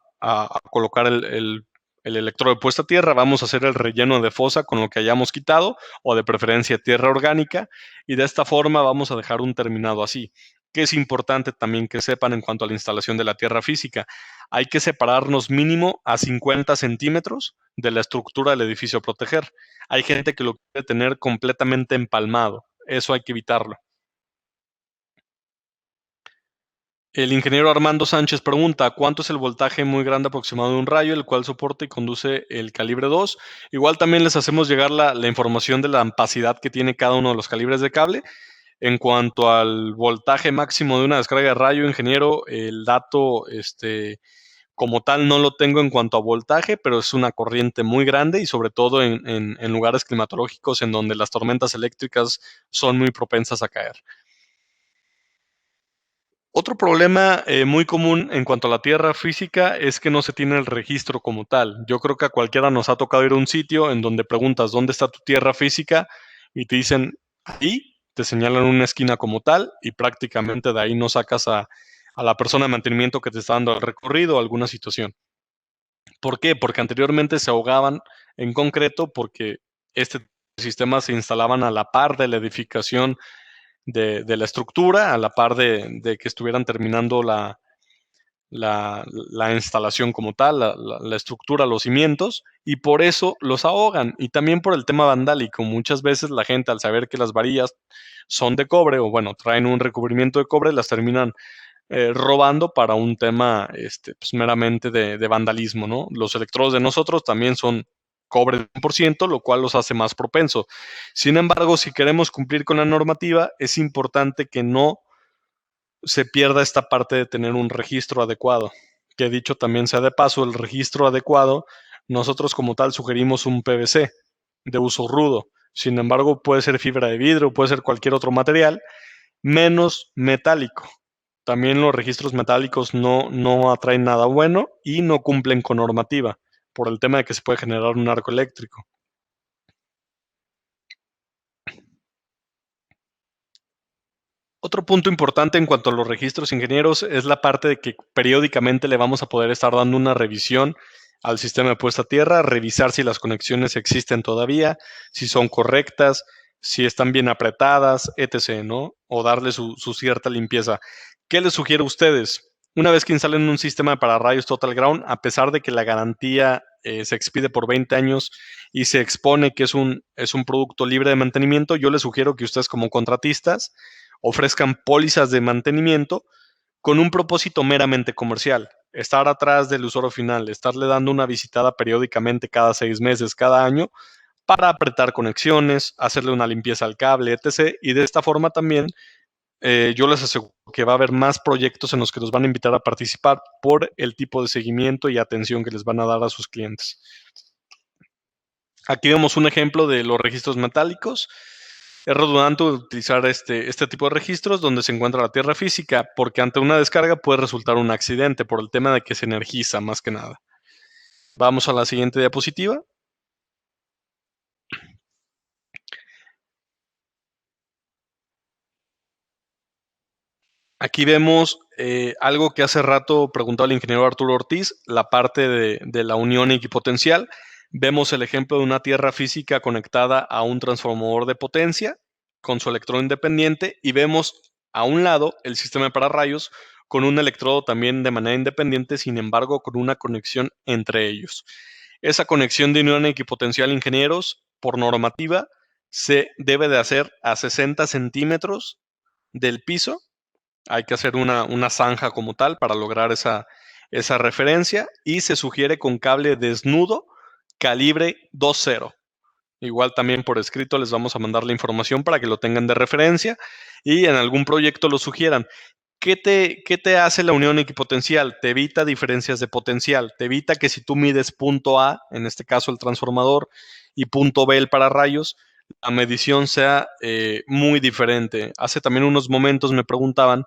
colocar el electrodo de puesta a tierra, vamos a hacer el relleno de fosa con lo que hayamos quitado o de preferencia tierra orgánica y de esta forma vamos a dejar un terminado así. Que es importante también que sepan en cuanto a la instalación de la tierra física. Hay que separarnos mínimo a 50 centímetros de la estructura del edificio a proteger. Hay gente que lo quiere tener completamente empalmado. Eso hay que evitarlo. El ingeniero Armando Sánchez pregunta, ¿cuánto es el voltaje muy grande aproximado de un rayo, el cual soporta y conduce el calibre 2? Igual también les hacemos llegar la información de la ampacidad que tiene cada uno de los calibres de cable. En cuanto al voltaje máximo de una descarga de rayo, ingeniero, el dato como tal no lo tengo en cuanto a voltaje, pero es una corriente muy grande y sobre todo en lugares climatológicos en donde las tormentas eléctricas son muy propensas a caer. Otro problema muy común en cuanto a la tierra física es que no se tiene el registro como tal. Yo creo que a cualquiera nos ha tocado ir a un sitio en donde preguntas dónde está tu tierra física y te dicen ahí, te señalan una esquina como tal y prácticamente de ahí no sacas a la persona de mantenimiento que te está dando el recorrido o alguna situación. ¿Por qué? Porque anteriormente se ahogaban en concreto porque este sistema se instalaban a la par de la edificación de la estructura, a la par de que estuvieran terminando la instalación como tal, la estructura, los cimientos, y por eso los ahogan. Y también por el tema vandálico. Muchas veces la gente, al saber que las varillas son de cobre, o bueno, traen un recubrimiento de cobre, las terminan robando para un tema pues, meramente de vandalismo, ¿no? Los electrodos de nosotros también son cobre 100%, lo cual los hace más propenso. Sin embargo, si queremos cumplir con la normativa, es importante que no se pierda esta parte de tener un registro adecuado. Que dicho también sea de paso, el registro adecuado, nosotros como tal sugerimos un PVC de uso rudo. Sin embargo, puede ser fibra de vidrio, puede ser cualquier otro material, menos metálico. También los registros metálicos no atraen nada bueno y no cumplen con normativa por el tema de que se puede generar un arco eléctrico. Otro punto importante en cuanto a los registros ingenieros es la parte de que periódicamente le vamos a poder estar dando una revisión al sistema de puesta a tierra, revisar si las conexiones existen todavía, si son correctas, si están bien apretadas, etc., ¿no? O darle su cierta limpieza. ¿Qué les sugiero a ustedes? Una vez que instalen un sistema de pararrayos Total Ground, a pesar de que la garantía se expide por 20 años y se expone que es un producto libre de mantenimiento, yo les sugiero que ustedes como contratistas ofrezcan pólizas de mantenimiento con un propósito meramente comercial. Estar atrás del usuario final, estarle dando una visitada periódicamente cada 6 meses, cada año, para apretar conexiones, hacerle una limpieza al cable, etc. Y de esta forma también yo les aseguro que va a haber más proyectos en los que los van a invitar a participar por el tipo de seguimiento y atención que les van a dar a sus clientes. Aquí vemos un ejemplo de los registros metálicos. Es redundante utilizar este tipo de registros donde se encuentra la tierra física, porque ante una descarga puede resultar un accidente por el tema de que se energiza más que nada. Vamos a la siguiente diapositiva. Aquí vemos algo que hace rato preguntaba el ingeniero Arturo Ortiz, la parte de la unión equipotencial. Vemos el ejemplo de una tierra física conectada a un transformador de potencia con su electrodo independiente y vemos a un lado el sistema de pararrayos con un electrodo también de manera independiente, sin embargo con una conexión entre ellos. Esa conexión de unión equipotencial, ingenieros, por normativa, se debe de hacer a 60 centímetros del piso. Hay que hacer una zanja como tal para lograr esa referencia y se sugiere con cable desnudo calibre 2.0. Igual también por escrito les vamos a mandar la información para que lo tengan de referencia y en algún proyecto lo sugieran. ¿Qué te hace la unión equipotencial? Te evita diferencias de potencial, te evita que si tú mides punto A, en este caso el transformador, y punto B el pararrayos, la medición sea muy diferente. Hace también unos momentos me preguntaban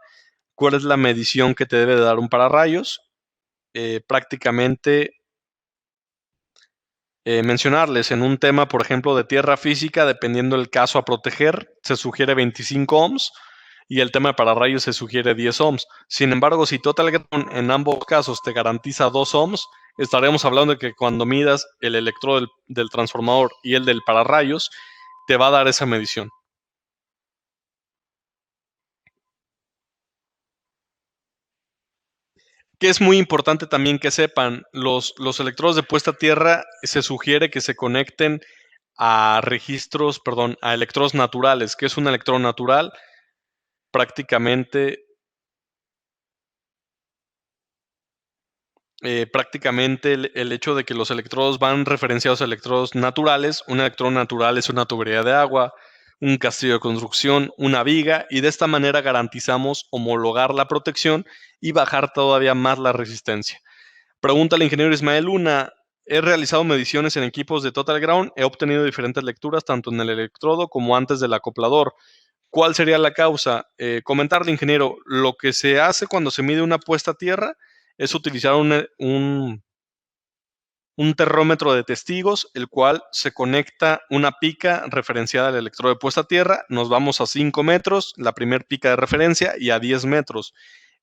cuál es la medición que te debe de dar un pararrayos. Prácticamente mencionarles en un tema, por ejemplo, de tierra física, dependiendo del caso a proteger, se sugiere 25 ohms y el tema de pararrayos se sugiere 10 ohms. Sin embargo, si Total Ground en ambos casos te garantiza 2 ohms, estaremos hablando de que cuando midas el electrodo del transformador y el del pararrayos, te va a dar esa medición. Que es muy importante también que sepan, los electrodos de puesta a tierra se sugiere que se conecten a registros, perdón, a electrodos naturales. ¿Qué es un electrodo natural? Prácticamente prácticamente el hecho de que los electrodos van referenciados a electrodos naturales. Un electrodo natural es una tubería de agua, un castillo de construcción, una viga, y de esta manera garantizamos homologar la protección y bajar todavía más la resistencia. Pregunta al ingeniero Ismael Luna. He realizado mediciones en equipos de Total Ground, he obtenido diferentes lecturas tanto en el electrodo como antes del acoplador. ¿Cuál sería la causa? Comentarle, ingeniero, lo que se hace cuando se mide una puesta a tierra es utilizar un termómetro de testigos, el cual se conecta una pica referenciada al electrodo de puesta a tierra. Nos vamos a 5 metros, la primer pica de referencia, y a 10 metros.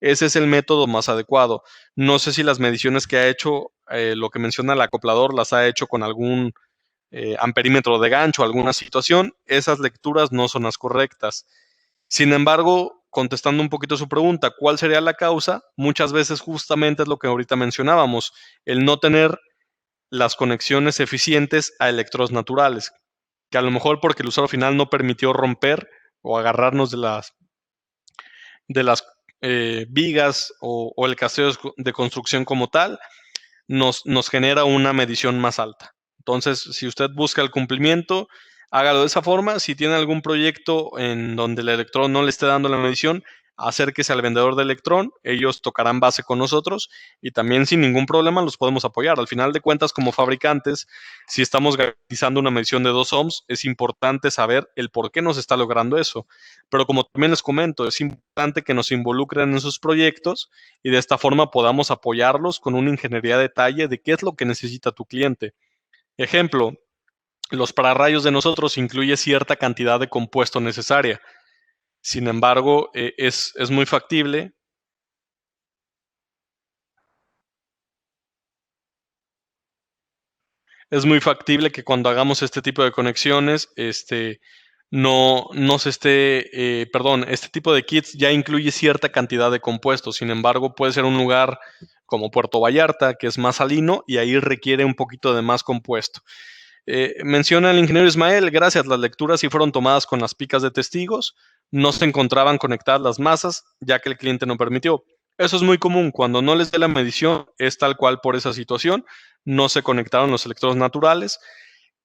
Ese es el método más adecuado. No sé si las mediciones que ha hecho, lo que menciona el acoplador, las ha hecho con algún amperímetro de gancho, alguna situación. Esas lecturas no son las correctas. Sin embargo, contestando un poquito su pregunta, ¿cuál sería la causa? Muchas veces justamente es lo que ahorita mencionábamos, el no tener las conexiones eficientes a electrodos naturales, que a lo mejor porque el usuario final no permitió romper o agarrarnos de las vigas o el castillo de construcción como tal, nos genera una medición más alta. Entonces, si usted busca el cumplimiento, hágalo de esa forma. Si tiene algún proyecto en donde el electrón no le esté dando la medición, acérquese al vendedor de electrón, ellos tocarán base con nosotros y también sin ningún problema los podemos apoyar. Al final de cuentas, como fabricantes, si estamos garantizando una medición de 2 ohms, es importante saber el por qué nos está logrando eso. Pero como también les comento, es importante que nos involucren en sus proyectos y de esta forma podamos apoyarlos con una ingeniería de detalle de qué es lo que necesita tu cliente. Ejemplo, los pararrayos de nosotros incluye cierta cantidad de compuesto necesaria. Sin embargo, es muy factible. Es muy factible que cuando hagamos este tipo de conexiones, no se esté, perdón, este tipo de kits ya incluye cierta cantidad de compuestos. Sin embargo, puede ser un lugar como Puerto Vallarta, que es más salino y ahí requiere un poquito de más compuesto. Menciona el ingeniero Ismael, gracias, las lecturas sí fueron tomadas con las picas de testigos, no se encontraban conectadas las masas, ya que el cliente no permitió. Eso es muy común, cuando no les dé la medición, es tal cual por esa situación, no se conectaron los electrodos naturales.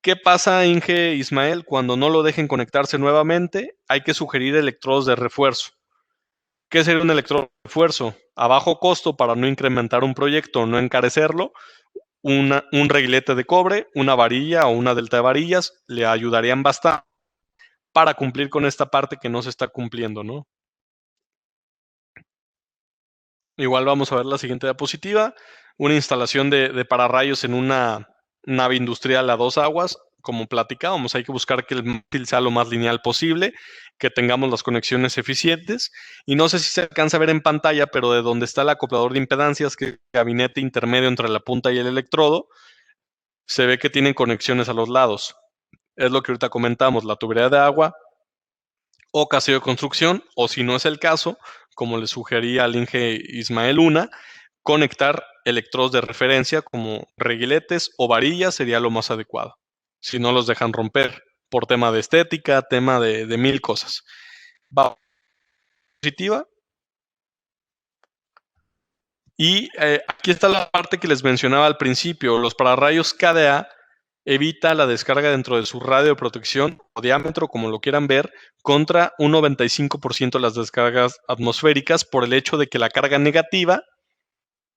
¿Qué pasa, Inge Ismael, cuando no lo dejen conectarse nuevamente? Hay que sugerir electrodos de refuerzo. ¿Qué sería un electrodo de refuerzo? A bajo costo, para no incrementar un proyecto o no encarecerlo, un reguilete de cobre, una varilla o una delta de varillas le ayudarían bastante para cumplir con esta parte que no se está cumpliendo, ¿no? Igual vamos a ver la siguiente diapositiva, una instalación de pararrayos en una nave industrial a 2 aguas. Como platicábamos, hay que buscar que el mástil sea lo más lineal posible, que tengamos las conexiones eficientes. Y no sé si se alcanza a ver en pantalla, pero de donde está el acoplador de impedancias, que es el gabinete intermedio entre la punta y el electrodo, se ve que tienen conexiones a los lados. Es lo que ahorita comentamos, la tubería de agua o castillo de construcción, o si no es el caso, como le sugería al Inge Ismael Luna, conectar electrodos de referencia como reguiletes o varillas sería lo más adecuado, si no los dejan romper por tema de estética, tema de mil cosas. Va positiva. Y aquí está la parte que les mencionaba al principio, los pararrayos KDA evita la descarga dentro de su radio de protección o diámetro, como lo quieran ver, contra un 95% de las descargas atmosféricas por el hecho de que la carga negativa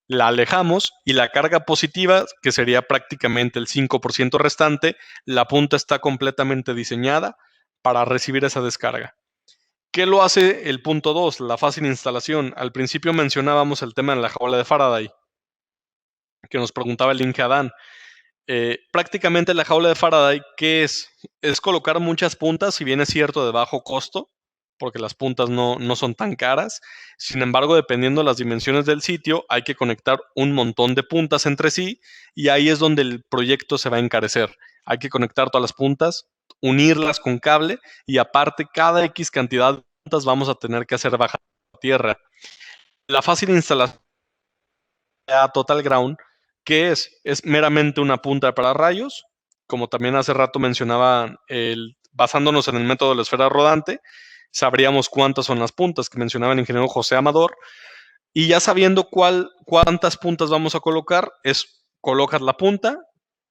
la alejamos y la carga positiva, que sería prácticamente el 5% restante, la punta está completamente diseñada para recibir esa descarga. ¿Qué lo hace el punto 2? La fácil instalación. Al principio mencionábamos el tema de la jaula de Faraday, que nos preguntaba el Inge Adán. Prácticamente la jaula de Faraday, ¿qué es? Es colocar muchas puntas, si bien es cierto, de bajo costo, porque las puntas no son tan caras. Sin embargo, dependiendo de las dimensiones del sitio, hay que conectar un montón de puntas entre sí y ahí es donde el proyecto se va a encarecer. Hay que conectar todas las puntas, unirlas con cable y aparte cada X cantidad de puntas vamos a tener que hacer bajar a tierra. La fácil instalación a Total Ground, ¿qué es? Es meramente una punta para rayos, como también hace rato mencionaba, basándonos en el método de la esfera rodante, sabríamos cuántas son las puntas que mencionaba el ingeniero José Amador, Y ya sabiendo cuántas puntas vamos a colocar, colocas la punta,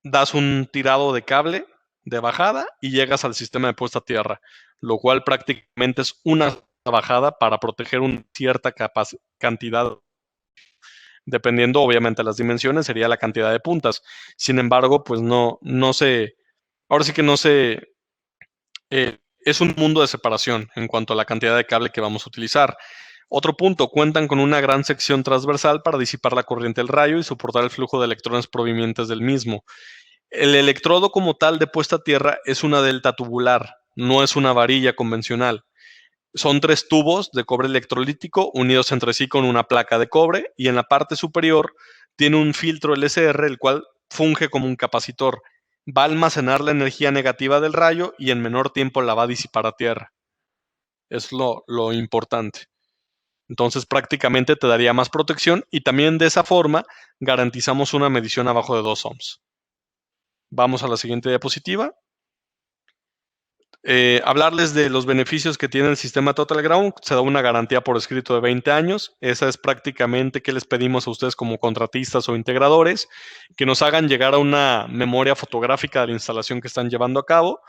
das un tirado de cable de bajada y llegas al sistema de puesta a tierra, lo cual prácticamente es una bajada para proteger una cierta cantidad. Dependiendo, obviamente, de las dimensiones, sería la cantidad de puntas. Sin embargo, pues no se, ahora sí que no se, es un mundo de separación en cuanto a la cantidad de cable que vamos a utilizar. Otro punto, cuentan con una gran sección transversal para disipar la corriente del rayo y soportar el flujo de electrones provenientes del mismo. El electrodo como tal de puesta a tierra es una delta tubular, no es una varilla convencional. Son 3 tubos de cobre electrolítico unidos entre sí con una placa de cobre y en la parte superior tiene un filtro LCR, el cual funge como un capacitor. Va a almacenar la energía negativa del rayo y en menor tiempo la va a disipar a tierra. Es lo importante. Entonces prácticamente te daría más protección y también de esa forma garantizamos una medición abajo de 2 ohms. Vamos a la siguiente diapositiva. Hablarles de los beneficios que tiene el sistema Total Ground. Se da una garantía por escrito de 20 años. Esa es prácticamente que les pedimos a ustedes como contratistas o integradores, que nos hagan llegar a una memoria fotográfica de la instalación que están llevando a cabo.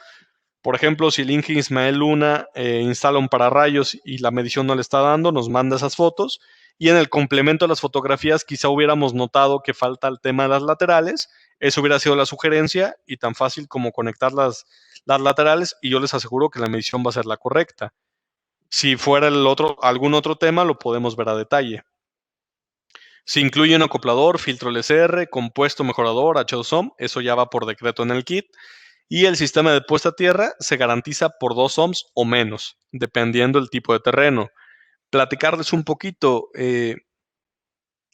Por ejemplo, si el Inge Ismael Luna instala un pararrayos y la medición no le está dando, nos manda esas fotos. Y en el complemento de las fotografías quizá hubiéramos notado que falta el tema de las laterales. Eso hubiera sido la sugerencia y tan fácil como conectar las laterales y yo les aseguro que la medición va a ser la correcta. Si fuera algún otro tema, lo podemos ver a detalle. Se incluye un acoplador, filtro LCR, compuesto mejorador, H2OHM, eso ya va por decreto en el kit. Y el sistema de puesta a tierra se garantiza por 2 ohms o menos, dependiendo del tipo de terreno. Platicarles un poquito,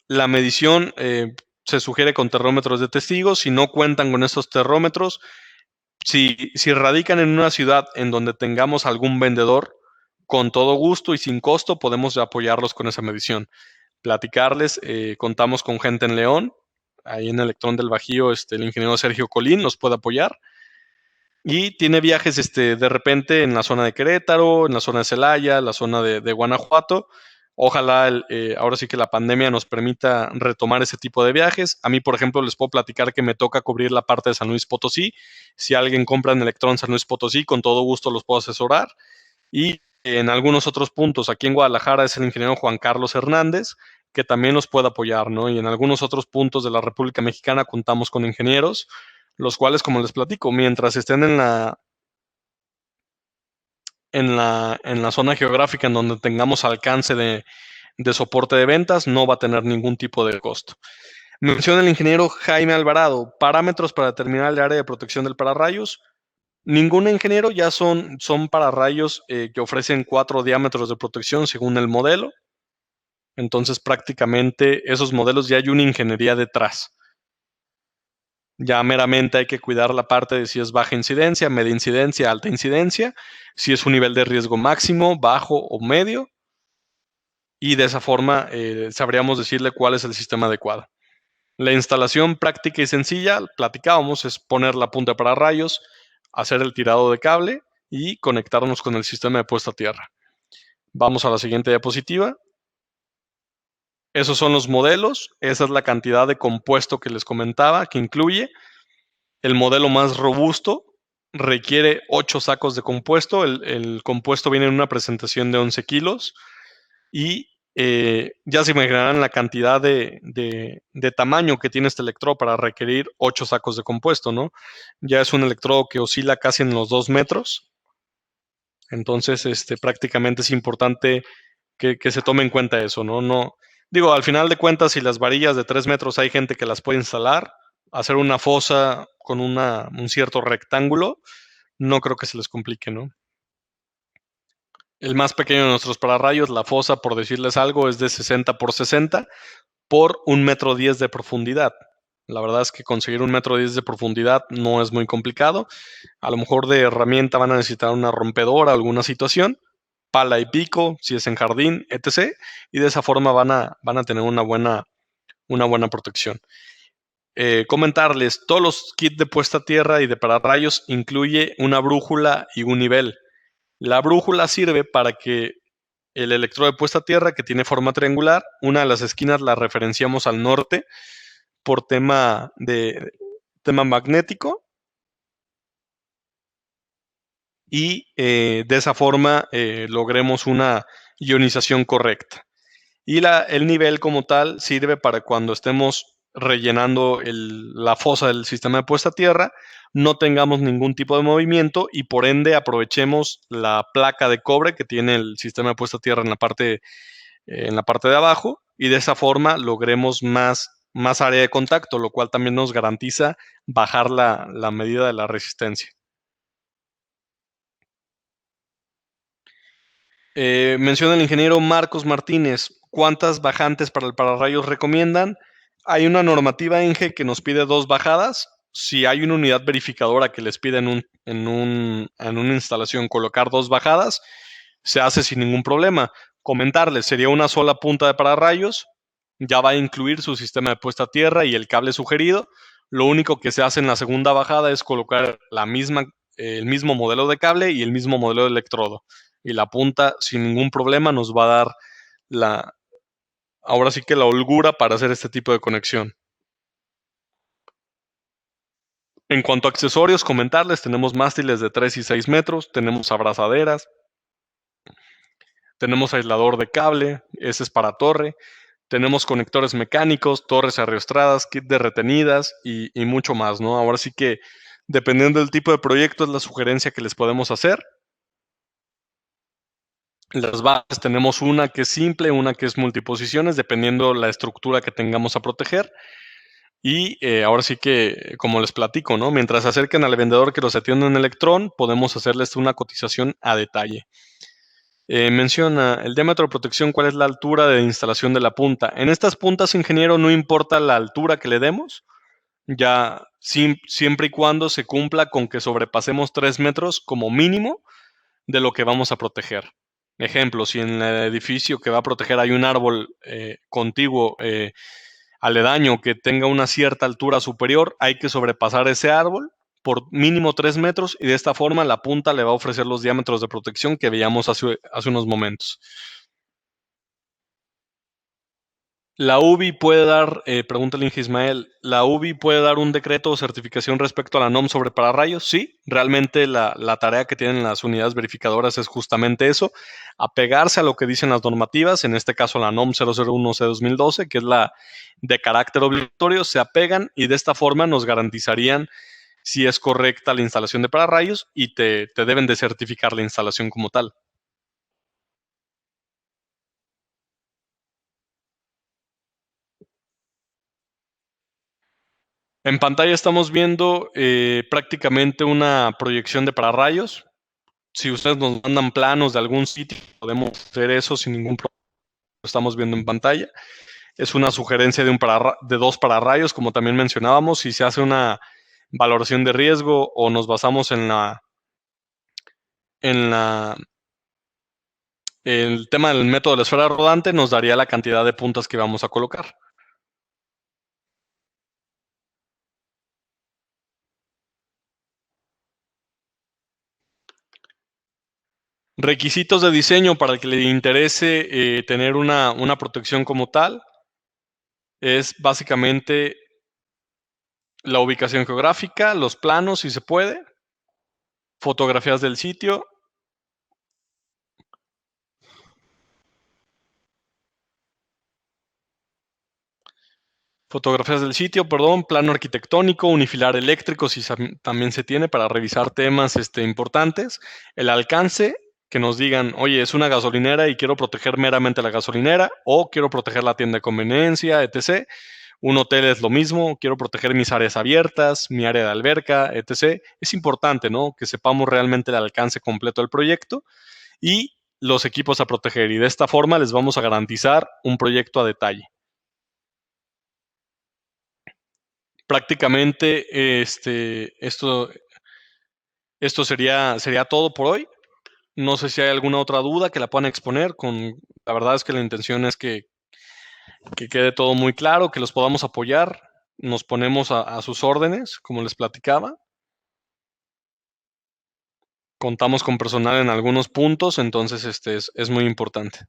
la medición se sugiere con termómetros de testigos. Si no cuentan con estos termómetros, si radican en una ciudad en donde tengamos algún vendedor, con todo gusto y sin costo podemos apoyarlos con esa medición. Platicarles, contamos con gente en León, ahí en Electrón del Bajío, el ingeniero Sergio Colín nos puede apoyar. Y tiene viajes de repente en la zona de Querétaro, en la zona de Celaya, la zona de Guanajuato. Ojalá ahora sí que la pandemia nos permita retomar ese tipo de viajes. A mí, por ejemplo, les puedo platicar que me toca cubrir la parte de San Luis Potosí. Si alguien compra en Electrón San Luis Potosí, con todo gusto los puedo asesorar. Y en algunos otros puntos, aquí en Guadalajara es el ingeniero Juan Carlos Hernández, que también nos puede apoyar, ¿no? Y en algunos otros puntos de la República Mexicana contamos con ingenieros, los cuales, como les platico, mientras estén en la zona geográfica en donde tengamos alcance de soporte de ventas, no va a tener ningún tipo de costo. Menciona el ingeniero Jaime Alvarado, parámetros para determinar el área de protección del pararrayos. Ningún ingeniero, ya son pararrayos que ofrecen 4 diámetros de protección según el modelo. Entonces prácticamente esos modelos ya hay una ingeniería detrás. Ya meramente hay que cuidar la parte de si es baja incidencia, media incidencia, alta incidencia, si es un nivel de riesgo máximo, bajo o medio, y de esa forma sabríamos decirle cuál es el sistema adecuado. La instalación práctica y sencilla, platicábamos, es poner la punta para rayos, hacer el tirado de cable y conectarnos con el sistema de puesta a tierra. Vamos a la siguiente diapositiva. Esos son los modelos, esa es la cantidad de compuesto que les comentaba, que incluye. El modelo más robusto requiere 8 sacos de compuesto. El compuesto viene en una presentación de 11 kilos. Y ya se imaginarán la cantidad de tamaño que tiene este electrodo para requerir 8 sacos de compuesto, ¿no? Ya es un electrodo que oscila casi en los 2 metros. Entonces, prácticamente es importante que se tome en cuenta eso, ¿no? Digo, al final de cuentas, si las varillas de 3 metros hay gente que las puede instalar, hacer una fosa con un cierto rectángulo, no creo que se les complique, ¿no? El más pequeño de nuestros pararrayos, la fosa, por decirles algo, es de 60 por 60 por 1,10 m de profundidad. La verdad es que conseguir 1,10 m de profundidad no es muy complicado. A lo mejor de herramienta van a necesitar una rompedora, alguna situación, pala y pico, si es en jardín, etc. Y de esa forma van a tener una buena protección. Comentarles, todos los kits de puesta a tierra y de pararrayos incluye una brújula y un nivel. La brújula sirve para que el electrodo de puesta a tierra que tiene forma triangular. Una de las esquinas la referenciamos al norte por tema magnético y de esa forma logremos una ionización correcta. Y el nivel como tal sirve para cuando estemos rellenando la fosa del sistema de puesta a tierra, no tengamos ningún tipo de movimiento y por ende aprovechemos la placa de cobre que tiene el sistema de puesta a tierra en la parte de abajo y de esa forma logremos más área de contacto, lo cual también nos garantiza bajar la medida de la resistencia. Menciona el ingeniero Marcos Martínez, ¿cuántas bajantes para el pararrayos recomiendan? Hay una normativa ENGE que nos pide 2 bajadas. Si hay una unidad verificadora que les pide en una instalación colocar 2 bajadas, se hace sin ningún problema. Comentarles, sería una sola punta de pararrayos, ya va a incluir su sistema de puesta a tierra y el cable sugerido. Lo único que se hace en la segunda bajada es colocar el mismo modelo de cable y el mismo modelo de electrodo. Y la punta sin ningún problema nos va a dar ahora sí que la holgura para hacer este tipo de conexión. En cuanto a accesorios, comentarles, tenemos mástiles de 3 y 6 metros, tenemos abrazaderas, tenemos aislador de cable, ese es para torre, tenemos conectores mecánicos, torres arriostradas, kit de retenidas y mucho más, ¿no? Ahora sí que dependiendo del tipo de proyecto es la sugerencia que les podemos hacer. Las bases tenemos una que es simple, una que es multiposiciones, dependiendo la estructura que tengamos a proteger. Y ahora sí que, como les platico, ¿no? Mientras se acerquen al vendedor que los atiende en Electron, podemos hacerles una cotización a detalle. Menciona el diámetro de protección, ¿cuál es la altura de instalación de la punta? En estas puntas, ingeniero, no importa la altura que le demos, ya siempre y cuando se cumpla con que sobrepasemos 3 metros como mínimo de lo que vamos a proteger. Ejemplo, si en el edificio que va a proteger hay un árbol contiguo aledaño que tenga una cierta altura superior, hay que sobrepasar ese árbol por mínimo 3 metros y de esta forma la punta le va a ofrecer los diámetros de protección que veíamos hace unos momentos. La UBI puede dar, pregunta el Inge Ismael, ¿la UBI puede dar un decreto o certificación respecto a la NOM sobre pararrayos? Sí, realmente la tarea que tienen las unidades verificadoras es justamente eso, apegarse a lo que dicen las normativas, en este caso la NOM 001-C2012, que es la de carácter obligatorio, se apegan y de esta forma nos garantizarían si es correcta la instalación de pararrayos y te deben de certificar la instalación como tal. En pantalla estamos viendo prácticamente una proyección de pararrayos. Si ustedes nos mandan planos de algún sitio, podemos hacer eso sin ningún problema. Lo estamos viendo en pantalla. Es una sugerencia de 2 pararrayos, como también mencionábamos. Si se hace una valoración de riesgo o nos basamos en el tema del método de la esfera rodante, nos daría la cantidad de puntas que vamos a colocar. Requisitos de diseño para el que le interese tener una protección como tal es básicamente la ubicación geográfica, los planos si se puede, fotografías del sitio, plano arquitectónico, unifilar eléctrico si también se tiene para revisar temas importantes, el alcance, que nos digan, oye, es una gasolinera y quiero proteger meramente la gasolinera o quiero proteger la tienda de conveniencia, etc. Un hotel es lo mismo, quiero proteger mis áreas abiertas, mi área de alberca, etc. Es importante, ¿no? Que sepamos realmente el alcance completo del proyecto y los equipos a proteger. Y de esta forma les vamos a garantizar un proyecto a detalle. Prácticamente esto sería todo por hoy. No sé si hay alguna otra duda que la puedan exponer. La verdad es que la intención es que quede todo muy claro, que los podamos apoyar. Nos ponemos a sus órdenes, como les platicaba. Contamos con personal en algunos puntos, entonces es muy importante.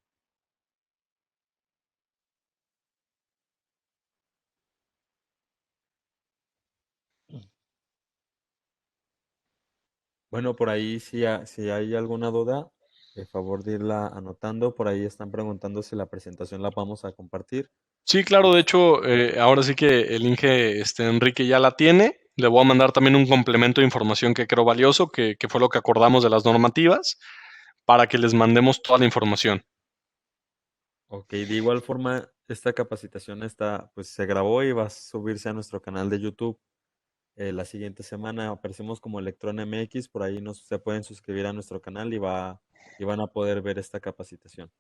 Bueno, por ahí si hay alguna duda, de favor de irla anotando. Por ahí están preguntando si la presentación la vamos a compartir. Sí, claro, de hecho, ahora sí que el Inge, Enrique ya la tiene. Le voy a mandar también un complemento de información que creo valioso, que fue lo que acordamos de las normativas, para que les mandemos toda la información. Ok, de igual forma, esta capacitación pues se grabó y va a subirse a nuestro canal de YouTube. La siguiente semana aparecemos como Electron MX, por ahí se pueden suscribir a nuestro canal y van a poder ver esta capacitación.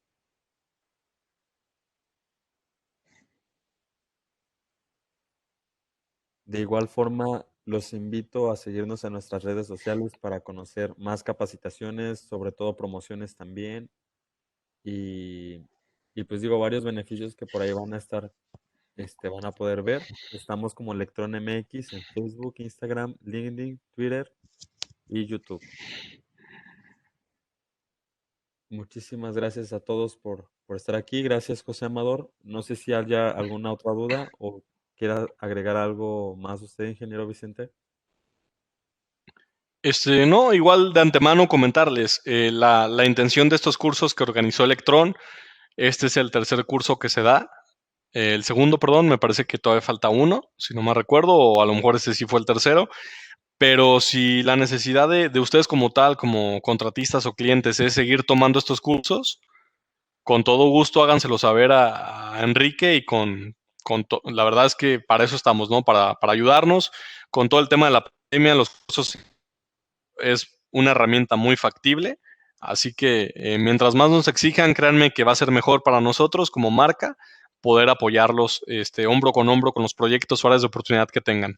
De igual forma, los invito a seguirnos en nuestras redes sociales para conocer más capacitaciones, sobre todo promociones también, y, y pues digo, varios beneficios que por ahí van a estar, van a poder ver. Estamos como Electron MX en Facebook, Instagram, LinkedIn, Twitter y YouTube. Muchísimas gracias a todos por estar aquí. Gracias, José Amador. No sé si haya alguna otra duda o quiera agregar algo más usted, ingeniero Vicente. No, igual de antemano comentarles, la intención de estos cursos que organizó Electron, este es el tercer curso que se da. El segundo, perdón, me parece que todavía falta uno, si no me recuerdo, o a lo mejor ese sí fue el tercero. Pero si la necesidad de ustedes como tal, como contratistas o clientes, es seguir tomando estos cursos, con todo gusto háganselo saber a Enrique y la verdad es que para eso estamos, ¿no? Para ayudarnos con todo el tema de la pandemia, los cursos es una herramienta muy factible. Así que mientras más nos exijan, créanme que va a ser mejor para nosotros como marca poder apoyarlos hombro con hombro con los proyectos o áreas de oportunidad que tengan.